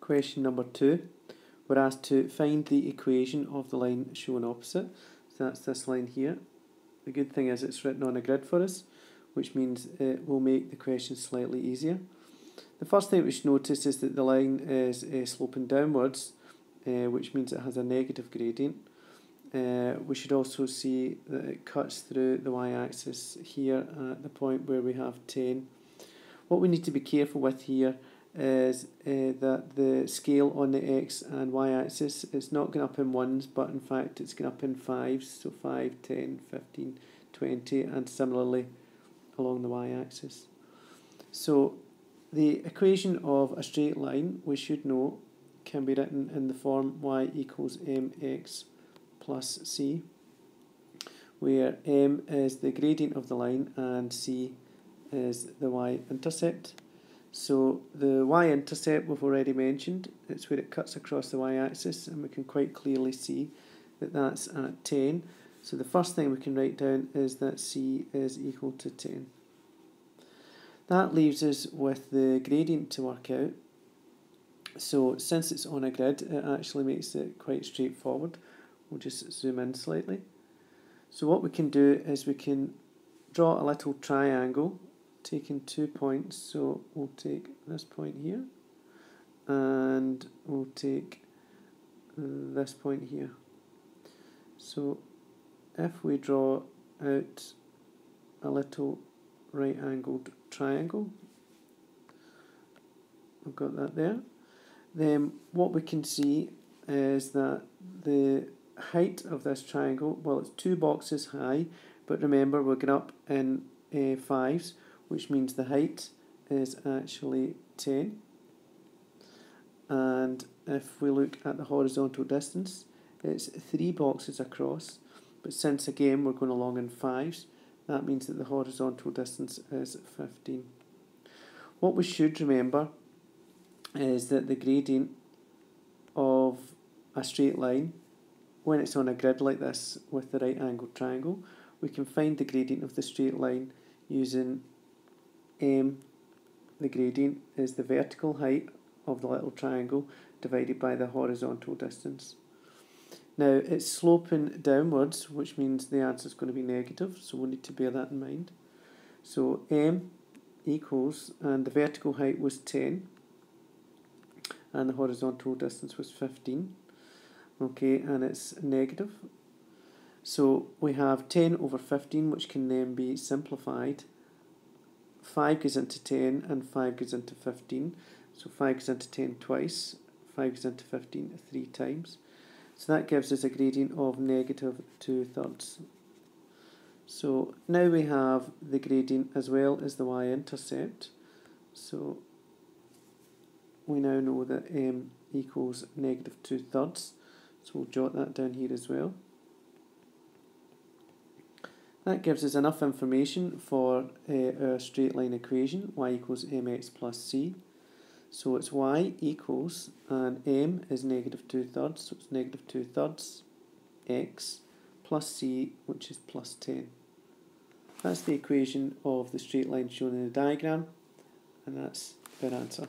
Question number 2. We're asked to find the equation of the line shown opposite. So that's this line here. The good thing is it's written on a grid for us, which means it will make the question slightly easier. The first thing we should notice is that the line is sloping downwards, which means it has a negative gradient. We should also see that it cuts through the y-axis here at the point where we have 10. What we need to be careful with here is that the scale on the x and y-axis is not going up in ones, but in fact it's going up in fives, so 5, 10, 15, 20, and similarly along the y-axis. So the equation of a straight line, we should know, can be written in the form y equals mx plus c, where m is the gradient of the line and c is the y-intercept. So the y-intercept we've already mentioned, it's where it cuts across the y-axis, and we can quite clearly see that that's at 10. So the first thing we can write down is that c is equal to 10. That leaves us with the gradient to work out. So since it's on a grid, it actually makes it quite straightforward. We'll just zoom in slightly. So what we can do is we can draw a little triangle taking 2 points. So we'll take this point here and we'll take this point here. So if we draw out a little right-angled triangle, I've got that there, then what we can see is that the height of this triangle, well, it's 2 boxes high, but remember we're going up in fives, which means the height is actually 10. And if we look at the horizontal distance, it's 3 boxes across, but since again we're going along in fives, that means that the horizontal distance is 15. What we should remember is that the gradient of a straight line, when it's on a grid like this with the right angled triangle, we can find the gradient of the straight line using m. The gradient is the vertical height of the little triangle divided by the horizontal distance. Now it's sloping downwards, which means the answer is going to be negative, so we'll need to bear that in mind. So m equals, and the vertical height was 10 and the horizontal distance was 15. Okay, and it's negative. So we have 10 over 15, which can then be simplified. 5 goes into 10 and 5 goes into 15. So 5 goes into 10 twice, 5 goes into 15 3 times. So that gives us a gradient of negative 2/3. So now we have the gradient as well as the y-intercept. So we now know that m equals negative 2/3. So we'll jot that down here as well. That gives us enough information for our straight line equation, y equals mx plus c. So it's y equals, and m is negative 2/3, so it's negative 2/3 x plus c, which is plus 10. That's the equation of the straight line shown in the diagram, and that's our answer.